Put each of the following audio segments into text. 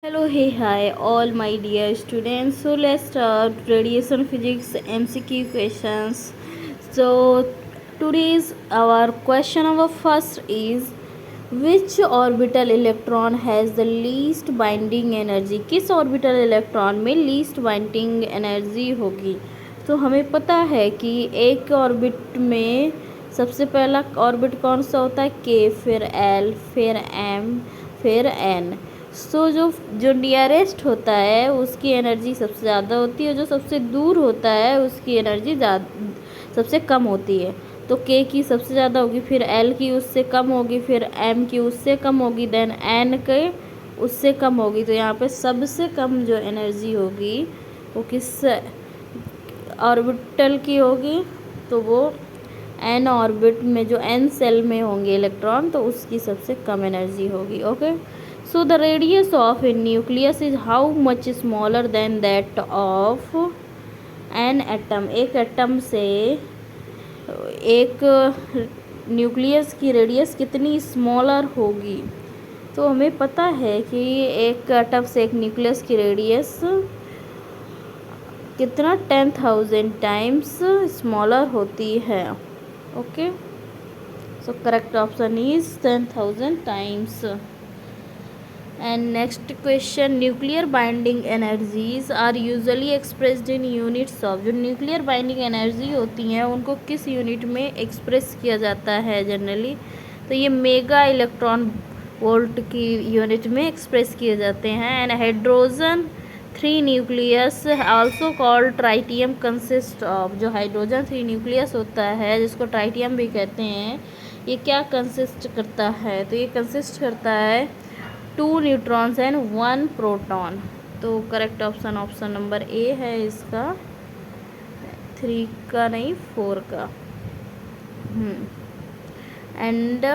Hello, hey, hi, all my dear students. So let's start radiation physics MCQ questions. So today's our question number first is which orbital electron has the least binding energy? किस orbital electron में least binding energy होगी? तो हमें पता है कि एक orbit में सबसे पहला ऑर्बिट कौन सा होता है, के, फिर एल, फिर एम, फिर एन। सो जो नियरेस्ट होता है उसकी एनर्जी सबसे ज़्यादा होती है, जो सबसे दूर होता है उसकी एनर्जी सबसे कम होती है। तो के की सबसे ज़्यादा होगी, फिर एल की उससे कम होगी, फिर एम की उससे कम होगी, देन एन के उससे कम होगी। तो यहाँ पे सबसे कम जो एनर्जी होगी वो किस ऑर्बिटल की होगी, तो वो एन ऑर्बिट में जो एन सेल में होंगे इलेक्ट्रॉन, तो उसकी सबसे कम एनर्जी होगी। Okay, so the radius of A nucleus is how much smaller than that of an atom. एक एटम से एक न्यूक्लियस की रेडियस कितनी स्मॉलर होगी? तो हमें पता है कि एक एटम से एक न्यूक्लियस की रेडियस कितना 10,000 टाइम्स स्मॉलर होती है। Okay, so correct option is 10,000 times. And next question, nuclear binding energies are usually expressed in units of. जो न्यूक्लियर बाइंडिंग एनर्जी होती हैं उनको किस यूनिट में एक्सप्रेस किया जाता है जनरली? तो ये मेगा इलेक्ट्रॉन वोल्ट की यूनिट में एक्सप्रेस किए जाते हैं। And hydrogen 3 nucleus also called tritium consist of. जो हाइड्रोजन 3 न्यूक्लियस होता है जिसको ट्राइटियम भी कहते हैं, ये क्या कंसिस्ट करता है? तो ये कंसिस्ट करता है 2 न्यूट्रॉन्स एंड 1 प्रोटॉन। तो करेक्ट ऑप्शन नंबर ए है इसका, 3 का नहीं 4 का। एंड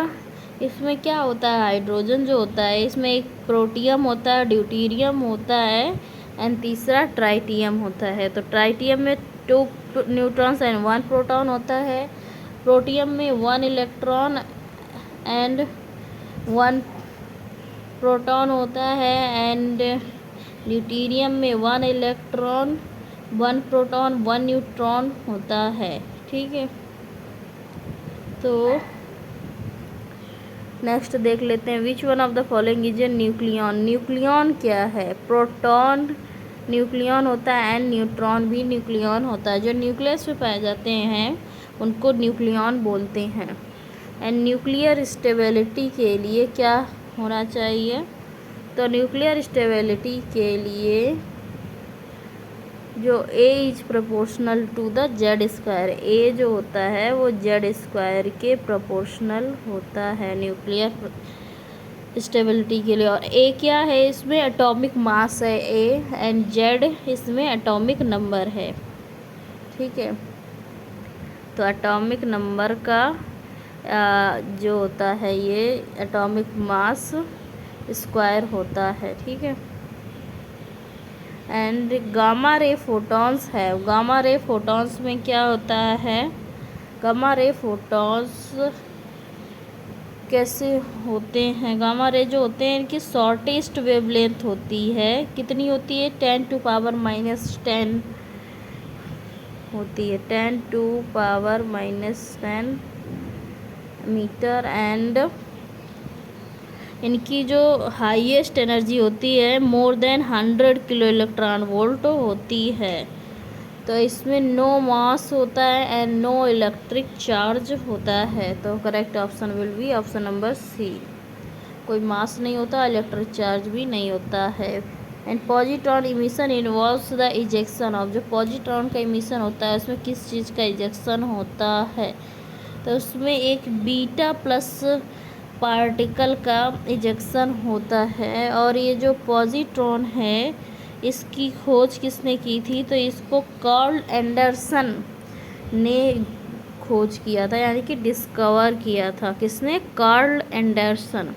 इसमें क्या होता है, हाइड्रोजन जो होता है इसमें एक प्रोटियम होता है, ड्यूटीरियम होता है, एंड तीसरा ट्राइटियम होता है। तो ट्राइटियम में 2 न्यूट्रॉन्स एंड 1 प्रोटॉन होता है, प्रोटियम में 1 इलेक्ट्रॉन एंड 1 प्रोटॉन होता है, एंड ड्यूटीरियम में 1 इलेक्ट्रॉन 1 प्रोटॉन 1 न्यूट्रॉन होता है। ठीक है, तो नेक्स्ट देख लेते हैं, विच one of the following is a nucleon. Nucleon क्या है? प्रोटॉन न्यूक्लियन होता है एंड न्यूट्रॉन भी न्यूक्लियन होता है। जो न्यूक्लियस में पाए जाते हैं उनको न्यूक्लियन बोलते हैं। एंड न्यूक्लियर स्टेबिलिटी के लिए क्या होना चाहिए? तो न्यूक्लियर स्टेबिलिटी के लिए जो A is proportional to the Z square, A जो होता है वो जेड स्क्वायर के प्रोपोर्शनल होता है न्यूक्लियर स्टेबिलिटी के लिए। और ए क्या है? इसमें एटॉमिक मास है ए, एंड जेड इसमें एटॉमिक नंबर है। ठीक है, तो एटॉमिक नंबर का जो होता है ये एटॉमिक मास स्क्वायर होता है। ठीक है, एंड गामा रे फोटॉन्स है। गामा रे फोटॉन्स में क्या होता है? गामा रे फोटॉन्स कैसे होते हैं? गामा रे जो होते हैं इनकी शॉर्टेस्ट वेवलेंथ होती है, कितनी होती है? 10⁻⁻10 होती है, 10⁻⁻10 मीटर। एंड इनकी जो हाईएस्ट एनर्जी होती है more than 100 kilo electron volt होती है। तो इसमें नो मास होता है एंड नो इलेक्ट्रिक चार्ज होता है। तो correct option will be option number C. कोई मास नहीं होता, इलेक्ट्रिक चार्ज भी नहीं होता है। And positron emission involves the ejection of. जो पॉजिट्रॉन का इमिशन होता है उसमें किस चीज़ का इजेक्शन होता है? तो उसमें एक बीटा प्लस पार्टिकल का इजेक्शन होता है। और ये जो पॉजिट्रॉन है इसकी खोज किसने की थी? तो इसको कार्ल एंडरसन ने खोज किया था, यानी कि डिस्कवर किया था। किसने? Carl Anderson.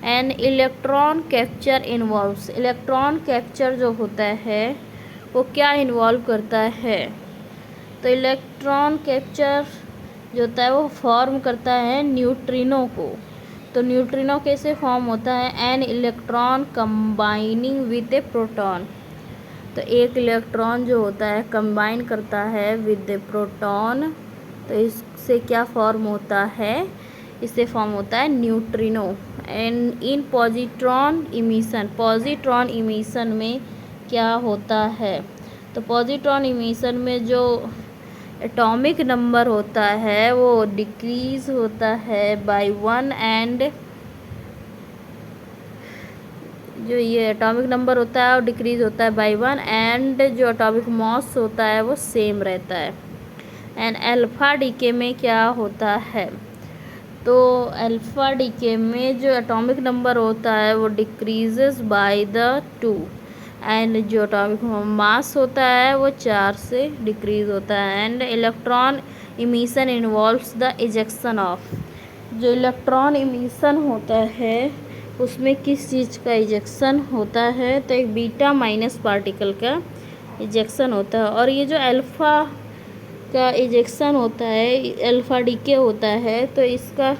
And electron capture involves. Electron capture जो होता है वो क्या इन्वॉल्व करता है? तो इलेक्ट्रॉन कैप्चर जो होता है वो फॉर्म करता है न्यूट्रिनो को। तो न्यूट्रिनो कैसे फॉर्म होता है? An electron combining with A proton. तो एक इलेक्ट्रॉन जो होता है कंबाइन करता है विद ए प्रोटॉन, तो इससे क्या फॉर्म होता है? इससे फॉर्म होता है neutrino. And in positron emission में क्या होता है? तो पॉजिट्रॉन इमिशन में जो एटॉमिक नंबर होता है वो डिक्रीज होता है बाय 1, एंड जो ये एटॉमिक नंबर होता है वो डिक्रीज होता है बाय 1, एंड जो एटॉमिक मास होता है वो सेम रहता है। एंड अल्फा डीके में क्या होता है? तो अल्फा डीके में जो एटॉमिक नंबर होता है वो डिक्रीजेस बाय द 2, एंड जो एटॉमिक मास होता है वो 4 से डिक्रीज होता है। And electron emission involves the ejection of. जो इलेक्ट्रॉन इमिशन होता है उसमें किस चीज़ का इजेक्शन होता है? तो एक बीटा माइनस पार्टिकल का इजेक्शन होता है। और ये जो अल्फ़ा का इजेक्शन होता है, अल्फ़ा डीके होता है, तो इसका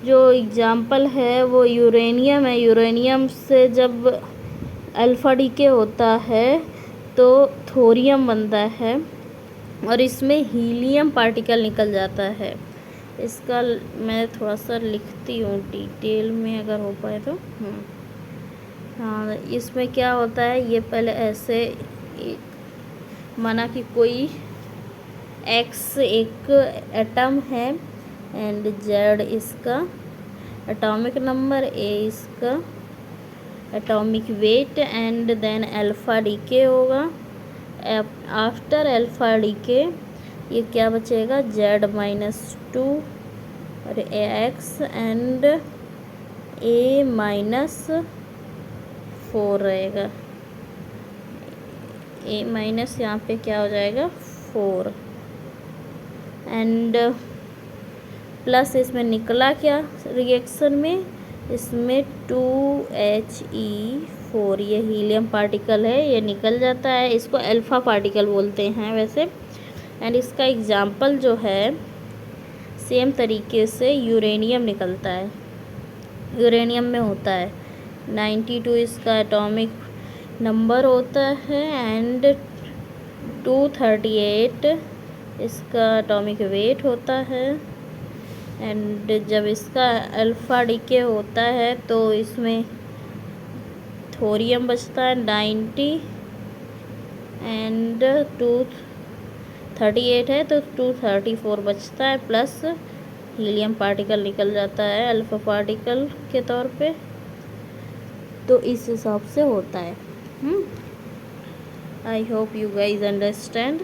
जो एग्जाम्पल है वो यूरेनियम है। यूरेनियम से जब अल्फ़ा डीके होता है तो थोरियम बनता है और इसमें हीलियम पार्टिकल निकल जाता है। इसका मैं थोड़ा सा लिखती हूँ डिटेल में अगर हो पाए तो। हाँ, इसमें क्या होता है, ये पहले ऐसे माना कि कोई एक्स एक एटम है एंड जेड इसका एटॉमिक नंबर, ए इसका atomic weight, and then alpha decay होगा। आफ्टर अल्फ़ा डीके ये क्या बचेगा? Z-2 और एक्स एंड A-4 रहेगा। A माइनस यहाँ पे क्या हो जाएगा? 4, एंड प्लस इसमें निकला क्या रिएक्शन में? इसमें 2He4, ये हीलियम पार्टिकल है, ये निकल जाता है। इसको अल्फ़ा पार्टिकल बोलते हैं वैसे। एंड इसका एग्जाम्पल जो है सेम तरीके से यूरेनियम निकलता है। यूरेनियम में होता है 92 इसका एटॉमिक नंबर होता है, एंड 238 इसका एटॉमिक वेट होता है। एंड जब इसका अल्फ़ा डीके होता है तो इसमें थोरियम बचता है 90, एंड 238 है तो 234 बचता है, प्लस हीलियम पार्टिकल निकल जाता है अल्फ़ा पार्टिकल के तौर पे। तो इस हिसाब से होता है। I hope you guys understand.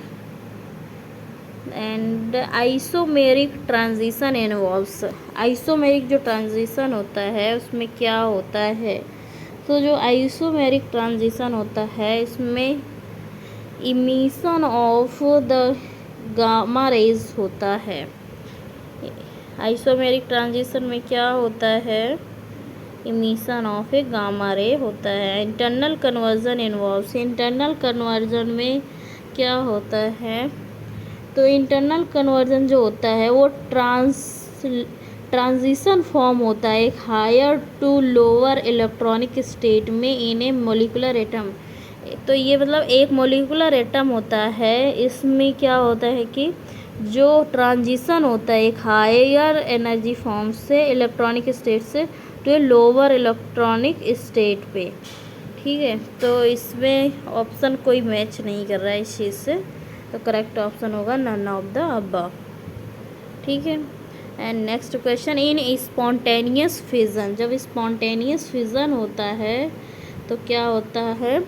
And isomeric transition involves. Isomeric जो ट्रांजिशन होता है उसमें क्या होता है? तो जो आइसोमेरिक ट्रांजिशन होता है इसमें emission of the gamma rays होता है। आइसोमेरिक ट्रांजिशन में क्या होता है? Emission of A gamma ray होता है। Internal conversion involves. Internal conversion में क्या होता है? तो इंटरनल कन्वर्जन जो होता है वो ट्रांजिशन फॉर्म होता है एक higher to lower electronic state में इन ए मोलिकुलर एटम। तो ये मतलब एक मोलिकुलर एटम होता है, इसमें क्या होता है कि जो ट्रांजिशन होता है एक हायर एनर्जी फॉर्म से इलेक्ट्रॉनिक स्टेट से to a lower electronic state पे। ठीक है, तो इसमें ऑप्शन कोई मैच नहीं कर रहा है इस चीज़ से, तो करेक्ट ऑप्शन होगा नन ऑफ द अबव। ठीक है। And next question, in spontaneous fission. जब स्पॉन्टेनियस फिजन होता है तो क्या होता है?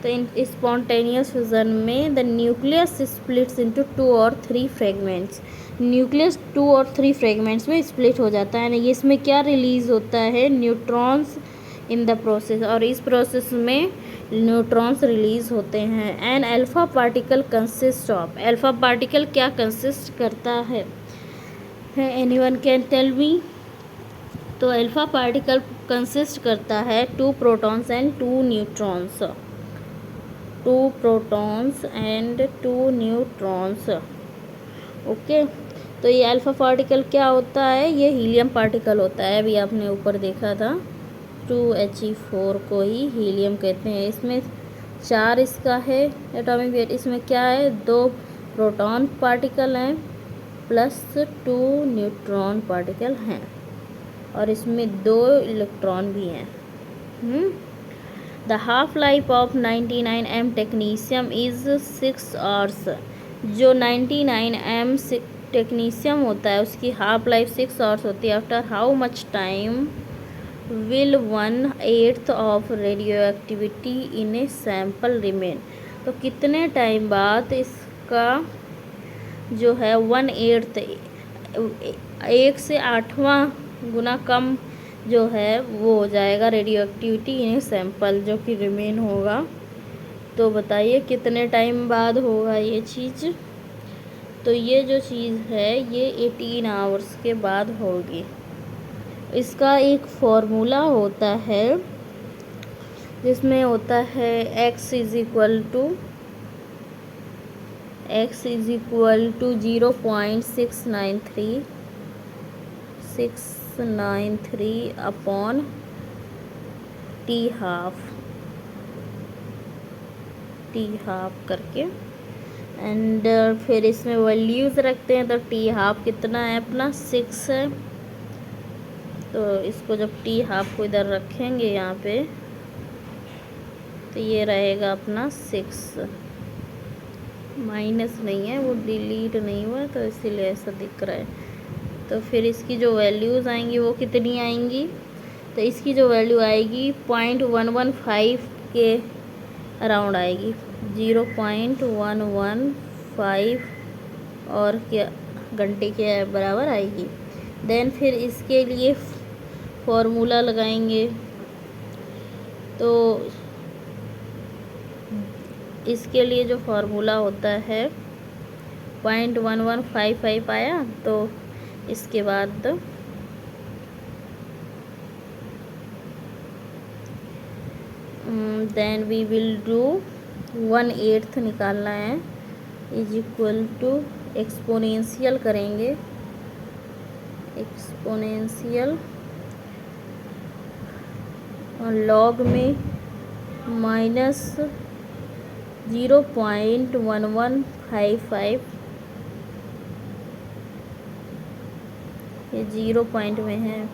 तो इन स्पॉन्टेनियस फिजन में द न्यूक्लियस स्प्लिट्स इनटू 2 और 3 फ्रेगमेंट्स। न्यूक्लियस 2 और 3 फ्रेगमेंट्स में स्प्लिट हो जाता है। ये इसमें क्या रिलीज होता है? न्यूट्रॉन्स इन द प्रोसेस, और इस प्रोसेस में न्यूट्रॉन्स रिलीज होते हैं। And alpha particle consist of. Alpha particle क्या कंसिस्ट करता है? Anyone can tell me? तो अल्फ़ा पार्टिकल कंसिस्ट करता है 2 protons and 2 neutrons. 2 protons and 2 neutrons. Okay, तो तो ये अल्फ़ा पार्टिकल क्या होता है, ये हीलियम पार्टिकल होता है, अभी आपने ऊपर देखा था 2He4 को ही हीलियम कहते हैं। इसमें 4 इसका है एटॉमिक वेट, इसमें क्या है 2 प्रोटॉन पार्टिकल हैं प्लस 2 न्यूट्रॉन पार्टिकल हैं और इसमें 2 इलेक्ट्रॉन भी हैं। The half life of 99M technetium is 6 hours. जो 99M टेक्नीशियम होता है उसकी हाफ लाइफ 6 आवर्स होती है। After how much time will 1/8 of radio activity in A sample remain. तो कितने टाइम बाद इसका जो है 1/8 1 से 8वां गुना कम जो है वो हो जाएगा रेडियो एक्टिविटी इन सैंपल जो कि रिमेन होगा। तो बताइए कितने टाइम बाद होगा ये चीज़। तो ये जो चीज़ है ये 18 आवर्स के बाद होगी। इसका एक फॉर्मूला होता है जिसमें होता है x is equal to 0.693 upon T half करके एंड फिर इसमें वैल्यूज़ रखते हैं। तो टी हाफ कितना है अपना 6 है। तो इसको जब टी हाफ को इधर रखेंगे यहाँ पे तो ये रहेगा अपना 6, माइनस नहीं है वो डिलीट नहीं हुआ तो इसीलिए ऐसा दिख रहा है। तो फिर इसकी जो वैल्यूज़ आएंगी वो कितनी आएंगी, तो इसकी जो वैल्यू आएगी 0.115 के अराउंड आएगी, 0.115 और क्या घंटे के बराबर आएगी। देन फिर इसके लिए फॉर्मूला लगाएंगे। तो इसके लिए जो फार्मूला होता है 0.1155 आया। तो इसके बाद देन वी विल डू 1/8 निकालना है इज इक्वल टू एक्सपोनेंशियल करेंगे, एक्सपोनेंशियल और लॉग में माइनस 0.1155 ये 0 पॉइंट में है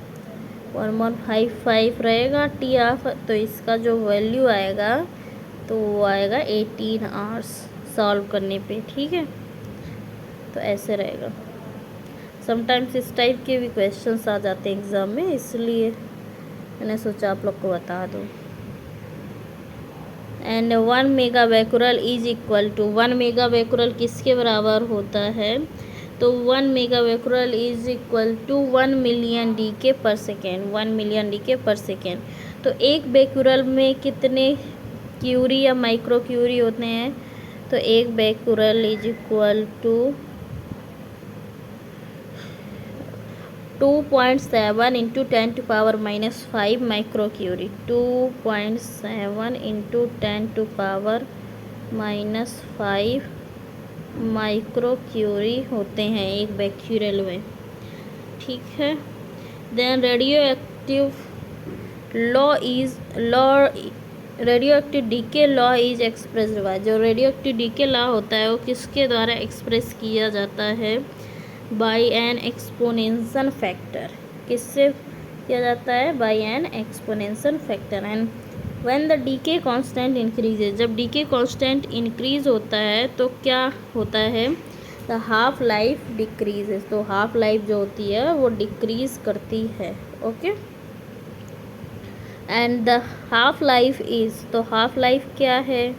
1155 रहेगा टी हाफ। तो इसका जो वैल्यू आएगा तो वो आएगा 18 आवर्स सॉल्व करने पे। ठीक है, तो ऐसे रहेगा। समटाइम्स इस टाइप के भी क्वेश्चंस आ जाते हैं एग्ज़ाम में, इसलिए मैंने सोचा आप लोग को बता दूँ। And 1 mega becquerel is equal to 1 mega becquerel किसके बराबर होता है, तो 1 mega becquerel is equal to 1 million decay per second, 1 million decay per second. तो एक बैकुरल में कितने क्यूरी या माइक्रो क्यूरी होते हैं, तो एक becquerel is equal to 2.7 into 10⁻⁻5 micro curie, 2.7 into 10⁻⁻5 micro curie होते हैं एक बैक्यूरियल में। ठीक है, then radioactive decay law is expressed by, जो रेडियो एक्टिव डीके लॉ होता है वो किसके द्वारा एक्सप्रेस किया जाता है, बाय एन एक्सपोनेंशियल फैक्टर। किससे किया जाता है, by an exponential factor. And when the decay constant increases, जब डीके कांस्टेंट इंक्रीज होता है तो क्या होता है, द हाफ लाइफ डिक्रीजेज। तो हाफ लाइफ जो होती है वो डिक्रीज करती है। Okay, and the half life is, तो हाफ लाइफ क्या है,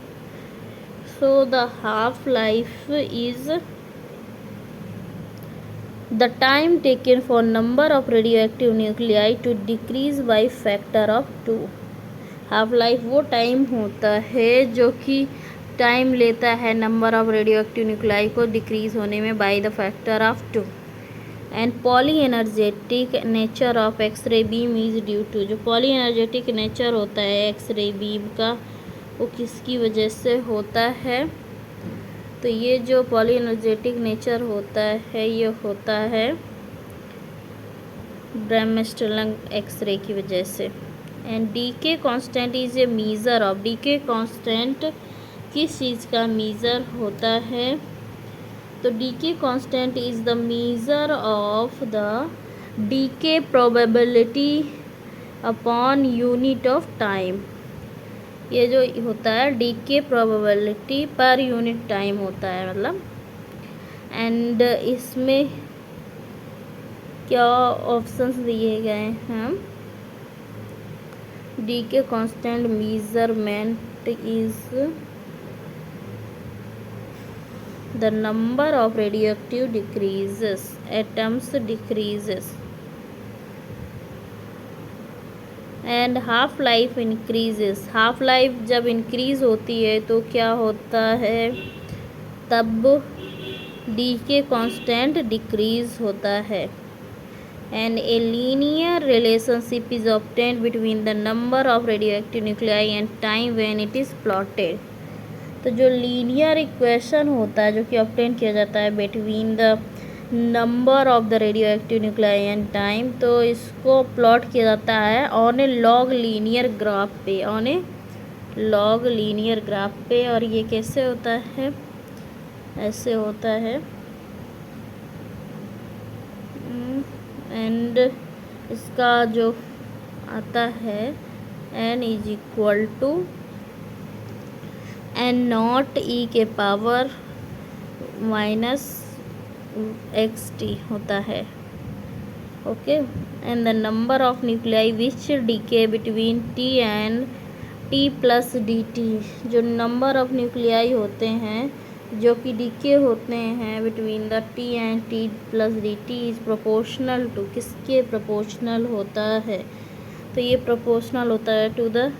so the half life is the time taken for number of radioactive nuclei to decrease by factor of 2। Half life वो टाइम होता है जो कि टाइम लेता है नंबर ऑफ रेडियोएक्टिव न्यूक्लाई को डिक्रीज होने में by the factor of 2। And poly energetic nature of X ray beam is due to, जो पॉली एनर्जेटिक नेचर होता है एक्सरे बीम का वो किसकी वजह से होता है, तो ये जो पॉली एनर्जेटिक नेचर होता है ये होता है ब्रह्मस्टरलंग एक्सरे की वजह से। And decay constant is a measure of, decay constant किस चीज़ का मीज़र होता है? तो decay constant is the measure of the decay probability upon unit of time. ये जो होता है decay probability per unit time होता है मतलब। एंड इसमें क्या ऑप्शंस दिए गए हैं? Decay constant measurement is the number of radioactive decreases, atoms decreases, and half life increases। Half life जब इंक्रीज होती है तो क्या होता है? तब डीके कांस्टेंट डिक्रीज होता है। And a linear relationship is obtained between the number of radioactive nuclei and time when it is plotted. तो जो लीनियर इक्वेशन होता है जो कि ऑब्टेन किया जाता है between the number of the radioactive nuclei and time, तो इसको प्लॉट किया जाता है on a log linear graph पे, on a log linear graph पे। और ये कैसे होता है? ऐसे होता है। एंड इसका जो आता है n is equal to N not e के पावर माइनस एक्स टी होता है। Okay. And the number of nuclei which decay between t and t plus d t. जो नंबर ऑफ न्यूक्लियाई होते हैं जो कि डीके होते हैं between the t and t plus d t is proportional to, किसके प्रोपोर्शनल होता है? तो ये प्रोपोर्शनल होता है to the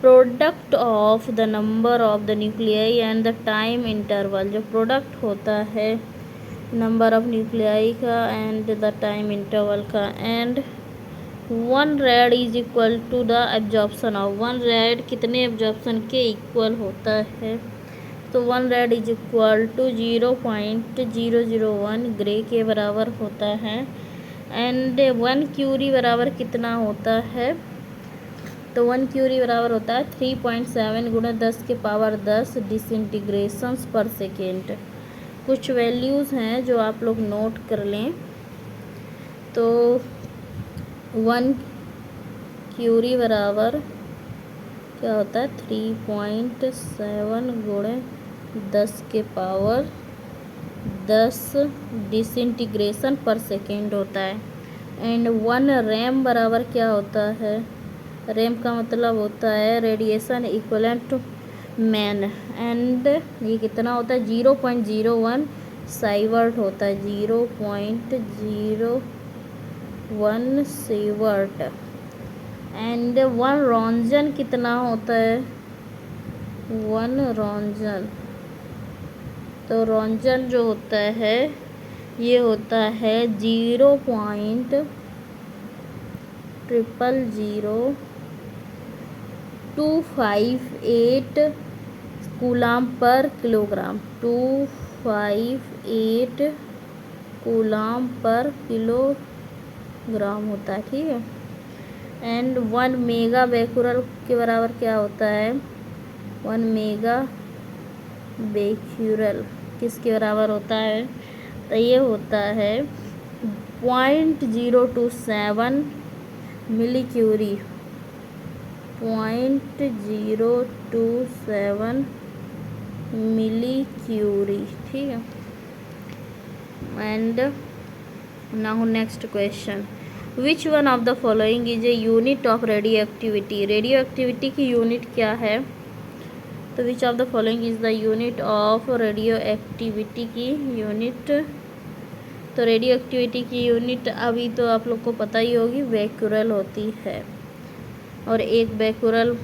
product of the number of the nuclei and the time interval. जो प्रोडक्ट होता है नंबर ऑफ न्यूक्लियाई का एंड द टाइम इंटरवल का। And 1 rad is equal to the absorption of, 1 rad कितने absorption के इक्वल होता है? तो 1 rad is equal to 0.001 gray के बराबर होता है। एंड 1 क्यूरी बराबर कितना होता है? तो 1 क्यूरी बराबर होता है 3.7 गुणा 10 के पावर 10 डिसइंटीग्रेशंस पर सेकेंड। कुछ वैल्यूज़ हैं जो आप लोग नोट कर लें। तो 1 क्यूरी बराबर क्या होता है? 3.7 गुणे 10 के पावर 10 डिसइंटीग्रेशन पर सेकेंड होता है। एंड 1 रैम बराबर क्या होता है? रैम का मतलब होता है radiation equivalent to man. And ये कितना होता है? 0.01 साइवर्ट होता है, 0.01 सीवर्ट। एंड 1 रॉन्जन कितना होता है? 1 रॉन्जन, तो रॉन्जन जो होता है ये होता है 0.000258 कूलाम पर किलोग्राम, 258 कूलाम पर किलोग्राम होता है। ठीक है। एंड 1 मेगा बेक्यूरल के बराबर क्या होता है? 1 मेगा बेक्यूरल किसके बराबर होता है? तो ये होता है 0.027 मिली क्यूरी, 0.027 मिली क्यूरी। ठीक है। And now next question, which one of the following is a unit of radio activity? Radio activity की यूनिट क्या है? तो which of the following is the unit of radio activity की यूनिट? तो radio activity की unit अभी तो आप लोग को पता ही होगी, बेक्यूरल होती है। और एक बेक्यूरल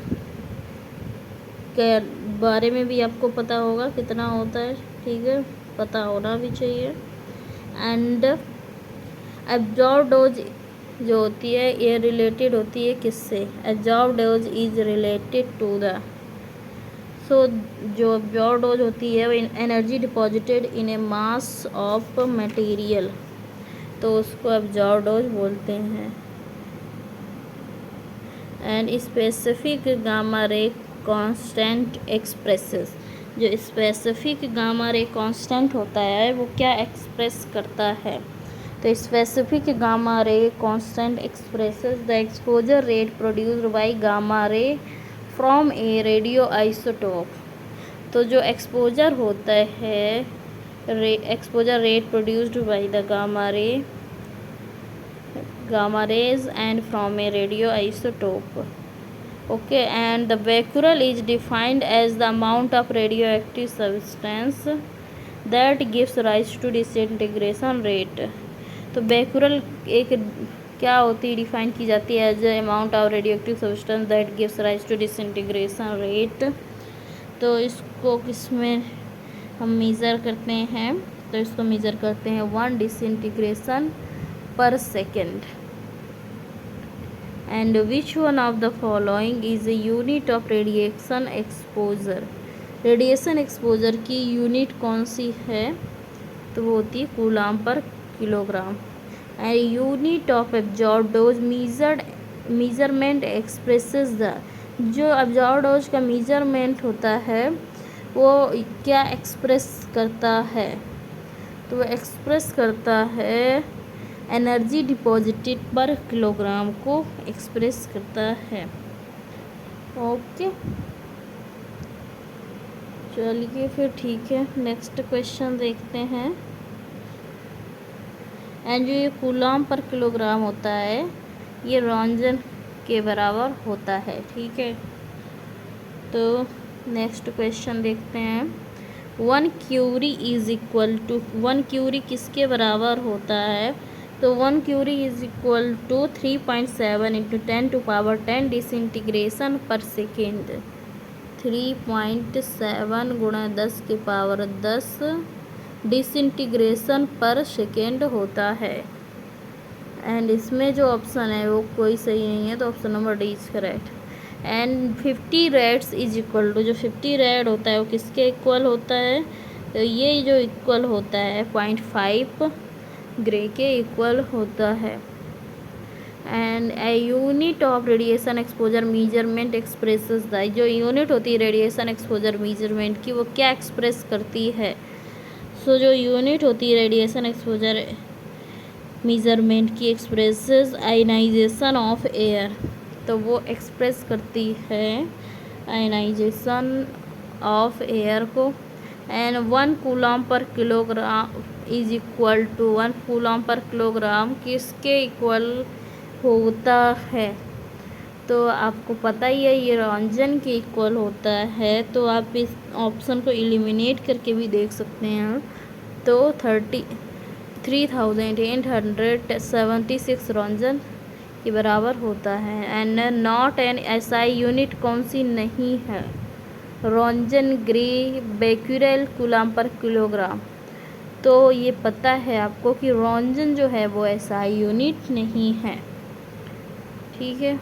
के बारे में भी आपको पता होगा कितना होता है। ठीक है, पता होना भी चाहिए। एंड एब्जॉर्ब डोज जो होती है ये रिलेटेड होती है किससे? Absorb dose is related to the, so जो एब्जॉर्ब डोज होती है वो energy deposited in a mass of material, तो उसको एब्जॉर्ब डोज बोलते हैं। And specific gamma ray constant expresses, जो स्पेसिफिक गामा रे कांस्टेंट होता है वो क्या एक्सप्रेस करता है, तो specific gamma ray constant expresses the exposure rate produced by gamma ray from a radioisotope. तो जो एक्सपोजर होता है exposure rate produced by the gamma rays and from a radioisotope. Okay, and the becquerel is defined as the amount of radioactive substance that gives rise to disintegration rate. तो becquerel एक क्या होती है, define की जाती है as amount of radioactive substance that gives rise to disintegration rate. तो इसको किसमें हम मेज़र करते हैं, तो इसको मेज़र करते हैं 1 disintegration per second. And which one of the following is a unit of radiation exposure. Radiation exposure की यूनिट कौन सी है, तो वो होती है कूलाम पर kilogram. And unit of absorb dose measurement expresses the, जो एब्जॉर्ब डोज का मीजरमेंट होता है वो क्या एक्सप्रेस करता है, तो वो एक्सप्रेस करता है एनर्जी डिपॉजिटेड पर किलोग्राम को एक्सप्रेस करता है। ओके, चलिए फिर ठीक है, नेक्स्ट क्वेश्चन देखते हैं। एंड जो ये कूलाम पर किलोग्राम होता है ये रॉन्जन के बराबर होता है, ठीक है। तो नेक्स्ट क्वेश्चन देखते हैं। 1 curie is equal to, 1 curie किसके बराबर होता है, तो 1 curie is equal to 3.7 into 10⁻10 disintegration per second. 3.7 गुणा 10⁻10 डिसइंटीग्रेशन पर सेकेंड होता है। एंड इसमें जो ऑप्शन है वो कोई सही नहीं है, तो option number D is correct. And 50 rads is equal to, जो 50 रेड होता है वो किसके इक्वल होता है, तो ये जो इक्वल होता है 0.5 ग्रे के इक्वल होता है। And a unit of radiation exposure measurement expresses the, जो यूनिट होती है रेडिएशन एक्सपोजर मीजरमेंट की वो क्या एक्सप्रेस करती है, सो जो यूनिट होती है रेडिएशन एक्सपोजर मीजरमेंट की एक्सप्रेसेस आयनाइजेशन ऑफ एयर, तो वो एक्सप्रेस करती है आयनाइजेशन ऑफ एयर को। And 1 coulomb per kilogram is equal to, 1 coulomb per kilogram किसके इक्वल होता है, तो आपको पता ही है ये रॉन्जन के इक्वल होता है। तो आप इस ऑप्शन को एलिमिनेट करके भी देख सकते हैं, तो 33,876 रॉन्जन के बराबर होता है। And not an SI unit कौन सी नहीं है, roentgen, gray, becquerel, coulomb per kilogram. तो ये पता है आपको कि रॉन्जन जो है वो एसआई यूनिट नहीं है, ठीक है।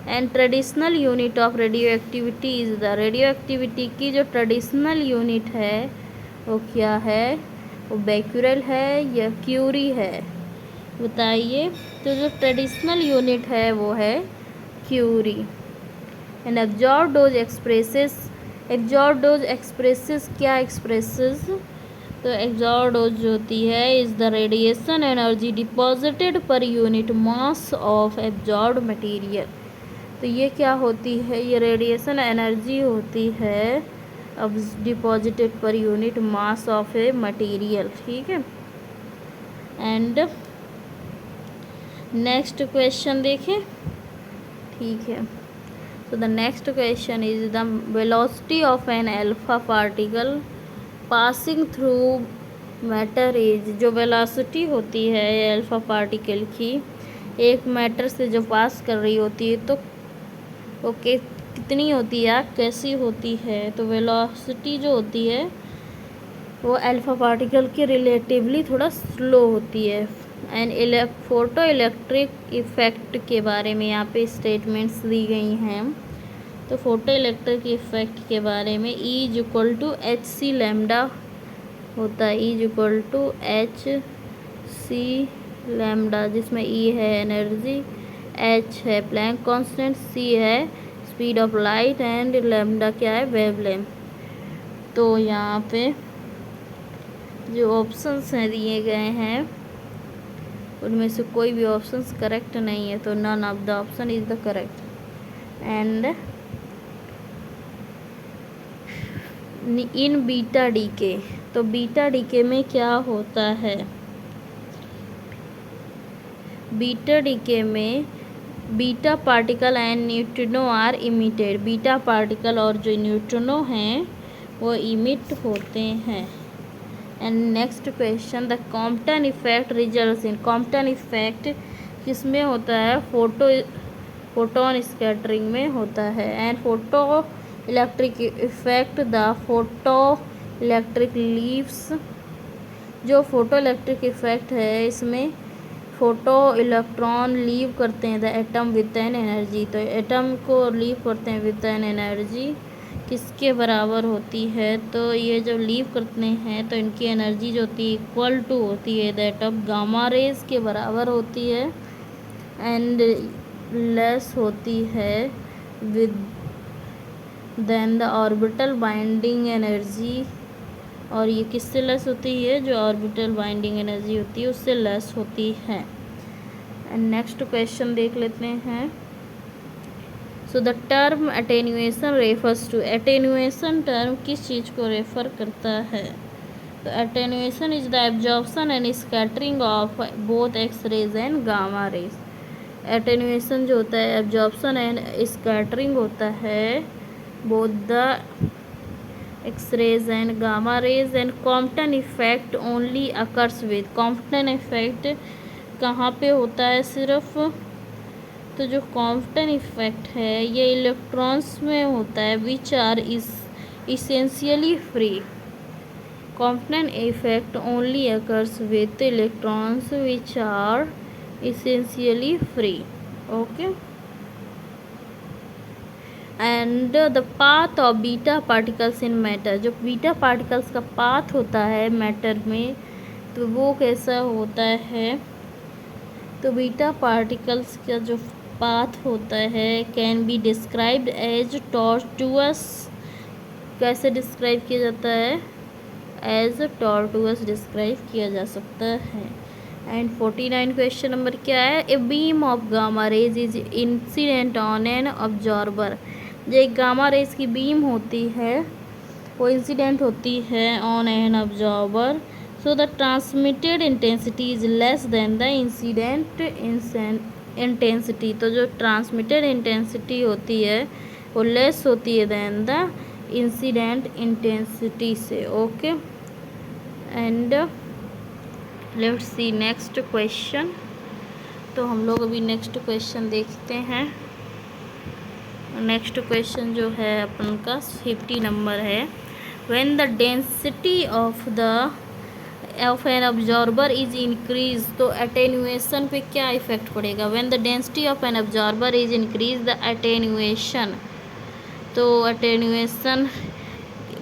And traditional unit of radio activity is the, radio activity की जो ट्रेडिशनल यूनिट है वो क्या है, वो बेक्यूरेल है या क्यूरी है, बताइए। तो जो ट्रेडिशनल यूनिट है वो है curie. And absorb dose expresses, absorb dose expresses क्या एक्सप्रेसेस, तो एब्जॉर्ब डोज जो होती है is the radiation energy deposited per unit mass of absorb material. तो ये क्या होती है, ये रेडिएशन एनर्जी होती है अब deposited per unit mass of a material, ठीक है। एंड नेक्स्ट क्वेश्चन देखें, ठीक है। So the next question is the velocity of an alpha particle passing through matter is, जो वेलोसिटी होती है अल्फा पार्टिकल की एक मैटर से जो पास कर रही होती है, तो ओके कितनी होती है, कैसी होती है, तो वेलोसिटी जो होती है वो अल्फा पार्टिकल के रिलेटिवली थोड़ा स्लो होती है। एंड फोटो इलेक्ट्रिक इफ़ेक्ट के बारे में यहाँ पे स्टेटमेंट्स दी गई हैं। तो फोटो इलेक्ट्रिक इफेक्ट के बारे में E is equal to H C lambda होता है, E is equal to H C lambda, जिसमें E है एनर्जी, H है प्लैंक कांस्टेंट, C है speed of light and lambda क्या है वेवलेंथ। तो यहाँ पे जो ऑप्शंस हैं दिए गए हैं उनमें से कोई भी ऑप्शंस करेक्ट नहीं है, तो none of the option is the correct. And in beta decay, तो बीटा डीके में क्या होता है, बीटा डीके में beta particle and neutrino are emitted, beta particle और जो न्यूट्रिनो हैं वो इमिट होते हैं। And next question, the Compton effect results in, Compton effect किसमें होता है, फोटोन स्कैटरिंग में होता है। And photoelectric effect, the photoelectric leaves, जो फोटो इलेक्ट्रिक इफेक्ट है इसमें फोटो इलेक्ट्रॉन लीव करते हैं the atom with an energy, तो एटम को लीव करते हैं विद एन एनर्जी किसके बराबर होती है, तो ये जब लीव करते हैं तो इनकी एनर्जी जो होती है इक्वल टू होती है दैट ऑफ गामा रेज के बराबर होती है एंड लेस होती है with than the orbital binding energy, और ये किससे लेस होती है, जो ऑर्बिटल बाइंडिंग एनर्जी होती है उससे लेस होती है। एंड नेक्स्ट क्वेश्चन देख लेते हैं। So the term attenuation refers to, attenuation term किस चीज़ को रेफर करता है, तो attenuation is the absorption and scattering of both X rays and gamma rays, attenuation जो होता है एब्जॉर्प्शन एंड स्कैटरिंग होता है both the X rays and gamma rays. And Compton effect only occurs with, Compton effect कहाँ पे होता है सिर्फ, तो जो कॉम्पटन इफेक्ट है ये इलेक्ट्रॉन्स में होता है which are is essentially free, Compton effect only occurs with electrons which are essentially free. Okay, and the path of beta particles in matter, जो बीटा पार्टिकल्स का पाथ होता है मैटर में तो वो कैसा होता है, तो बीटा पार्टिकल्स का जो पाथ होता है कैन बी डिस्क्राइब्ड एज टॉर्टुअस, कैसे डिस्क्राइब किया जाता है, एज टॉर्टुअस डिस्क्राइब किया जा सकता है। एंड 49 क्वेश्चन नंबर क्या है, a beam of gamma raise is incident on an absorber, जो एक गामा रेज की बीम होती है वो इंसिडेंट होती है on an absorber, so the transmitted intensity is less than the incident intensity, तो जो ट्रांसमिटेड इंटेंसिटी होती है वो लेस होती है देन द इंसिडेंट इंटेंसिटी से। Okay, and let's see next question, तो हम लोग अभी नेक्स्ट क्वेश्चन देखते हैं। नेक्स्ट क्वेश्चन जो है अपन का 50 नंबर है, when the density of an absorber is increase, तो एटेन्यूएशन पे क्या इफेक्ट पड़ेगा, when the density of an absorber is increase the attenuation, तो एटेन्यूएशन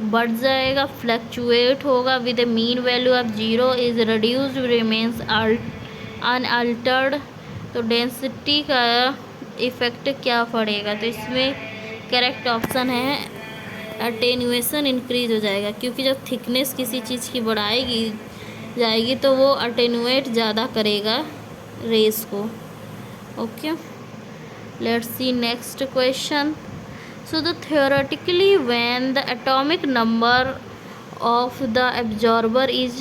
बढ़ जाएगा, फ्लक्चुएट होगा with a mean value of 0 is reduced remains unaltered, तो density का इफेक्ट क्या पड़ेगा, तो इसमें करेक्ट ऑप्शन है अटेन्यूएशन इंक्रीज हो जाएगा, क्योंकि जब थिकनेस किसी चीज़ की बढ़ाएगी जाएगी तो वो अटेन्यूएट ज़्यादा करेगा रेस को। Okay, let's see next question. So the theoretically when the atomic number of the absorber is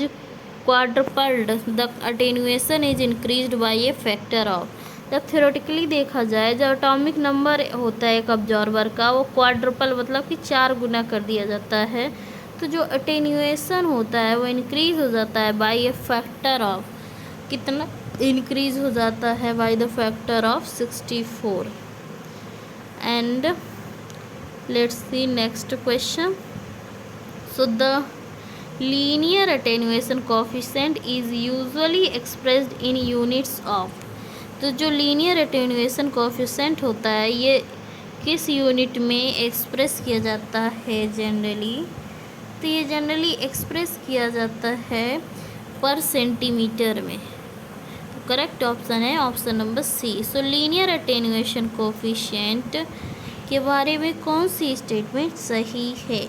quadrupled the attenuation is increased by a factor of, जब theoretically देखा जाए जब एटॉमिक नंबर होता है एक ऑब्जॉर्बर का वो क्वाड्रुपल मतलब कि 4 गुना कर दिया जाता है, तो जो अटेन्यूएशन होता है वो इंक्रीज़ हो जाता है बाय ए फैक्टर ऑफ, कितना इंक्रीज़ हो जाता है, by the factor of 64। And let's see next question. So the linear attenuation coefficient is usually expressed in units of, तो जो लीनियर अटेन्यूएशन कोफिशिएंट होता है ये किस यूनिट में एक्सप्रेस किया जाता है जनरली? तो ये जनरली एक्सप्रेस किया जाता है पर सेंटीमीटर में। तो करेक्ट ऑप्शन है option number C. So linear attenuation coefficient के बारे में कौन सी स्टेटमेंट सही है?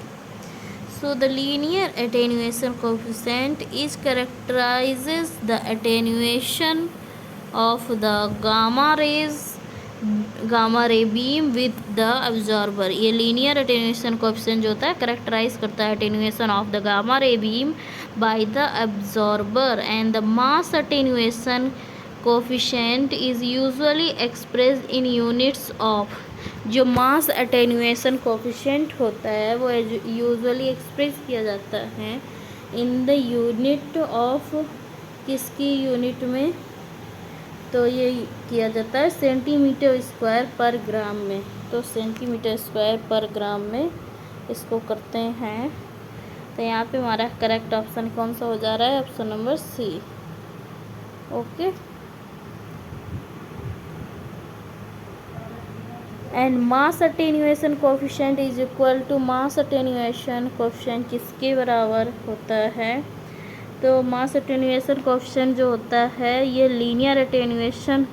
So the linear attenuation coefficient is characterizes the attenuation of the gamma ray beam with the absorber। ये linear attenuation coefficient जो होता है characterize करता है attenuation of the gamma ray beam by the absorber, and the mass attenuation coefficient is usually expressed in units of। जो मास attenuation coefficient होता है वो यूजुअली एक्सप्रेस किया जाता है इन द यूनिट ऑफ, किसकी यूनिट में? तो ये किया जाता है सेंटीमीटर स्क्वायर पर ग्राम में। तो सेंटीमीटर स्क्वायर पर ग्राम में इसको करते हैं। तो यहाँ पे हमारा करेक्ट ऑप्शन कौन सा हो जा रहा है? Option number C. Okay. And mass attenuation coefficient is equal to mass attenuation coefficient किसके बराबर होता है? तो मास अटेन्यूएशन कोफिशिएंट जो होता है ये linear attenuation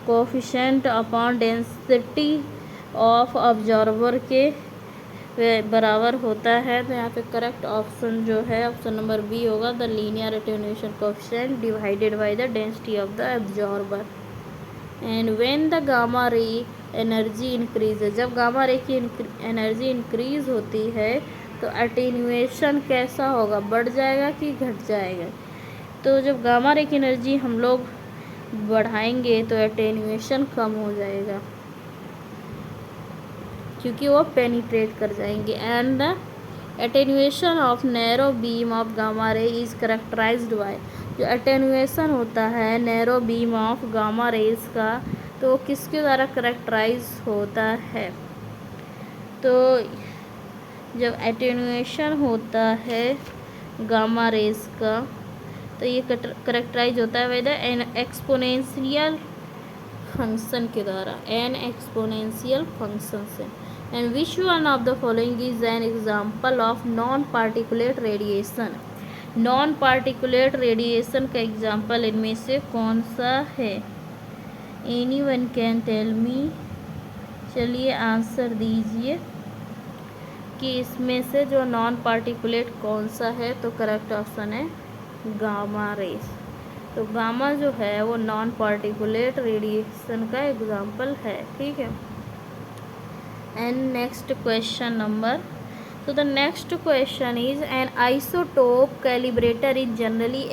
coefficient upon density of observer के बराबर होता है। तो यहाँ पे करेक्ट ऑप्शन जो है ऑप्शन नंबर बी होगा, the linear attenuation coefficient divided by the density of the observer. And when the gamma ray energy increase, जब गामा रे की एनर्जी इंक्रीज होती है तो अटेन्यूएशन कैसा होगा? बढ़ जाएगा कि घट जाएगा? तो जब गामा रे की एनर्जी हम लोग बढ़ाएंगे तो अटेन्यूएशन कम हो जाएगा क्योंकि वो पेनिट्रेट कर जाएंगे। And the attenuation of narrow beam of gamma ray is characterised by, जो अटेन्यूएशन होता है narrow beam of gamma rays का तो किसके द्वारा करेक्टराइज होता है? तो जब एटेन्यूएशन होता है गामा रेज का तो ये करेक्टराइज होता है by the an exponential function के द्वारा, एन एक्सपोनेंशियल फंक्शन से। And which one of the following is an example of non particulate radiation? Non particulate radiation का एग्जाम्पल इनमें से कौन सा है? Anyone can tell me? चलिए आंसर दीजिए कि इसमें से जो नॉन पार्टिकुलेट कौन सा है? तो करेक्ट ऑप्शन है गामा रेस। तो गामा जो है वो नॉन पार्टिकुलेट रेडिएशन का एग्जाम्पल है। ठीक है। And next question number, so the next question is an isotope calibrator is generally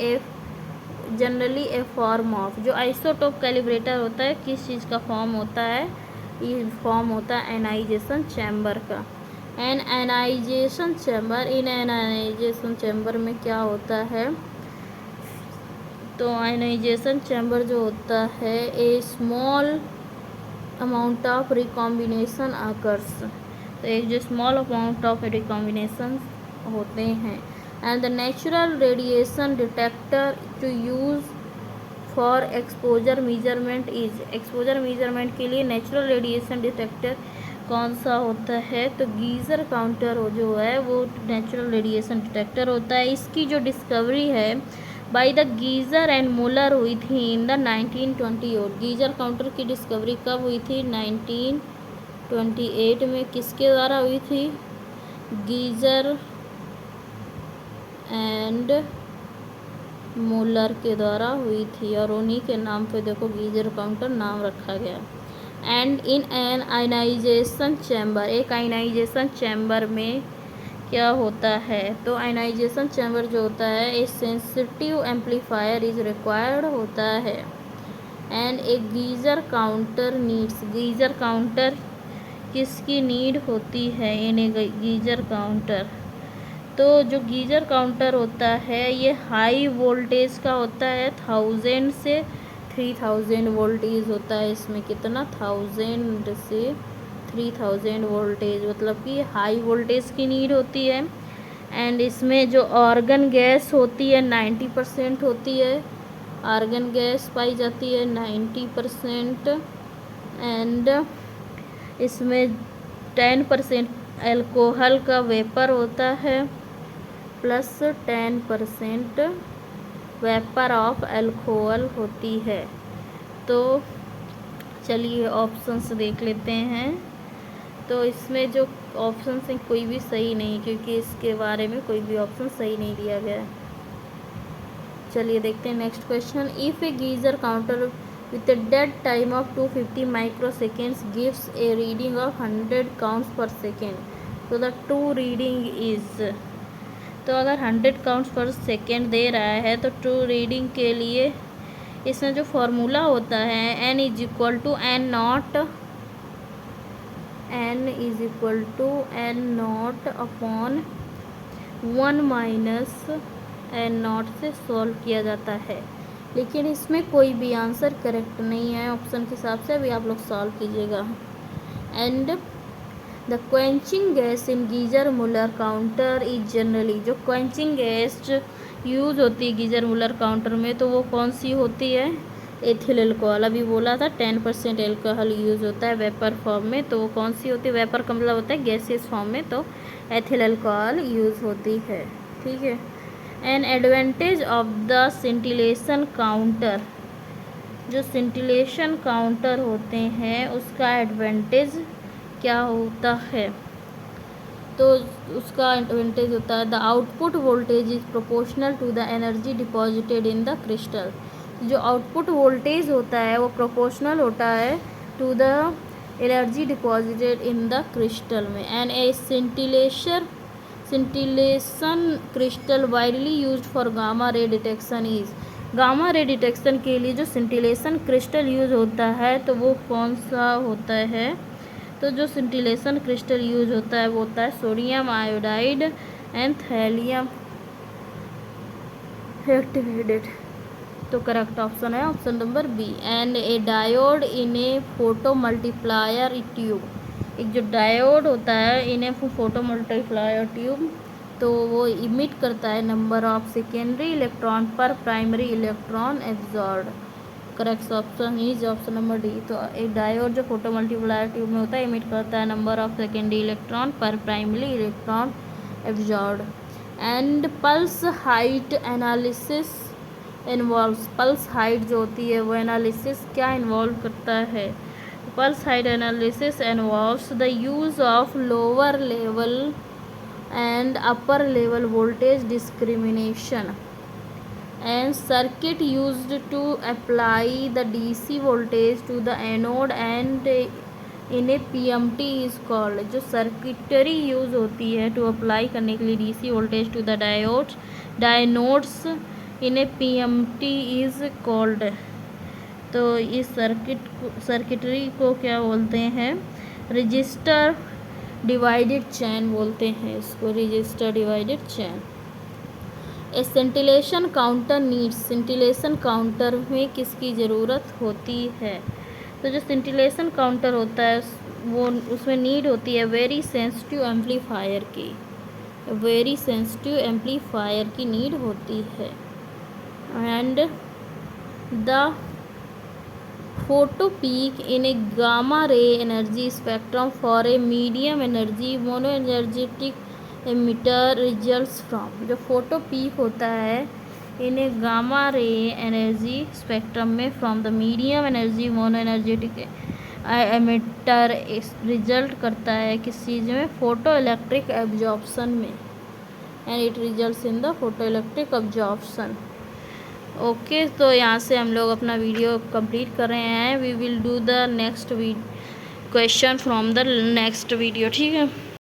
a form of, जो आइसोटोप कैलिब्रेटर होता है किस चीज़ का फॉर्म होता है? ये फॉर्म होता है एनाइजेशन चैम्बर का। एन एनाइजेशन चैम्बर, इन एनाइजेशन चैम्बर में क्या होता है? तो आयनाइजेशन चैम्बर जो होता है a small amount of recombination occurs, तो एक जो स्मॉल अमाउंट ऑफ रिकॉम्बिनेशन होते हैं। And the natural radiation detector to use for exposure measurement is, exposure measurement के लिए नेचुरल रेडिएशन डिटेक्टर कौन सा होता है? तो गीज़र काउंटर जो है वो नेचुरल रेडिएशन डिटेक्टर होता है। इसकी जो डिस्कवरी है बाय द गीज़र एंड मुलर हुई थी इन द 1928। गीज़र काउंटर की डिस्कवरी कब हुई थी? 1928 में। किसके द्वारा हुई थी? गीज़र एंड मुलर के द्वारा हुई थी और उन्हीं के नाम पे देखो गीज़र काउंटर नाम रखा गया। And in an ionisation chamber, एक आयनाइजेशन चैम्बर में क्या होता है? तो आयनाइजेशन चैम्बर जो होता है ए सेंसिटिव एम्पलीफायर इज रिक्वायर्ड होता है। And A geyser counter needs, geyser counter किसकी नीड होती है? इन ए गीज़र काउंटर, तो जो गीज़र काउंटर होता है ये हाई वोल्टेज का होता है, 1000 से 3000 वोल्टेज होता है। इसमें कितना? 1000 से 3000 वोल्टेज, मतलब कि हाई वोल्टेज की नीड होती है। एंड इसमें जो आर्गन गैस होती है 90% होती है, आर्गन गैस पाई जाती है 90%। एंड इसमें 10% अल्कोहल का वेपर होता है प्लस 10% वेपर ऑफ अल्कोहल होती है। तो चलिए ऑप्शंस देख लेते हैं। तो इसमें जो ऑप्शंस हैं कोई भी सही नहीं, क्योंकि इसके बारे में कोई भी ऑप्शन सही नहीं दिया गया है। चलिए देखते हैं next question. If A Geiger counter with a dead time of 250 microseconds gives A reading of 100 counts पर सेकेंड, तो द ट्रू रीडिंग इज़। तो अगर 100 काउंट्स पर सेकेंड दे रहा है तो ट्रू रीडिंग के लिए इसमें जो फॉर्मूला होता है n is equal to n not upon 1 minus n not से सॉल्व किया जाता है। लेकिन इसमें कोई भी आंसर करेक्ट नहीं है ऑप्शन के हिसाब से, अभी आप लोग सॉल्व कीजिएगा। And the quenching gas in geyser Muller counter is generally, जो क्वेंचिंग गैस यूज़ होती है गीजर मुलर काउंटर में तो वो कौन सी होती है? Ethyl alcohol. अभी बोला था 10% अल्कोहल यूज़ होता है वेपर फॉर्म में, तो वो कौन सी होती है? वेपर का मतलब होता है गैसियस फॉर्म में, तो एथिल अल्कोहल यूज़ होती है। ठीक है। An advantage of the scintillation counter, जो सिंटिलेशन काउंटर होते हैं उसका एडवांटेज क्या होता है? तो उसका एडवांटेज होता है the output voltage is proportional to the energy deposited in the crystal. जो आउटपुट वोल्टेज होता है वो प्रोपोर्शनल होता है to the energy deposited in the crystal में। And a scintillation crystal widely used for gamma ray detection is. Gamma ray detection के लिए जो सिंटिलेशन क्रिस्टल यूज होता है तो वो कौन सा होता है? तो जो सिंटिलेशन क्रिस्टल यूज होता है वो होता है sodium iodide and thallium activated. तो करेक्ट ऑप्शन है option number B. And a diode in a photo multiplier tube, एक जो डायोड होता है in a photo multiplier tube तो वो इमिट करता है number of secondary electron per primary electron absorb. Correct option is option number D. तो एक डायोड जो फोटो मल्टीप्लायर ट्यूब में होता है इमिट करता है number of secondary electron per primary electron absorb. And pulse height analysis involves, pulse height जो होती है वो एनालिसिस क्या इन्वॉल्व करता है? Pulse height analysis involves the use of lower level and upper level voltage discrimination and circuit used to apply the DC voltage to the anode and in a PMT is called। जो circuitry use होती है to apply करने के लिए DC voltage to the dynodes in a PMT is called. तो इस circuitry को क्या बोलते हैं? रजिस्टर डिवाइडेड चैन बोलते हैं इसको, register divided chain. A scintillation counter needs, scintillation counter में किसकी ज़रूरत होती है? तो जो सेंटिलेशन काउंटर होता है वो उसमें नीड होती है वेरी सेंसिटिव एम्पलीफायर की, वेरी सेंसिटिव एम्पलीफायर की नीड होती है। And the photo peak in A gamma ray energy spectrum for a medium energy mono energetic emitter results from. जो फोटो पीक होता है इन्हें गामा रे एनर्जी स्पेक्ट्रम में from the medium energy mono energetic emitter result करता है किस चीज़ में? Photo electric absorption में। And it results in the photo electric absorption. Okay, तो यहाँ से हम लोग अपना वीडियो कंप्लीट कर रहे हैं। We will do the next question from the next video. ठीक है।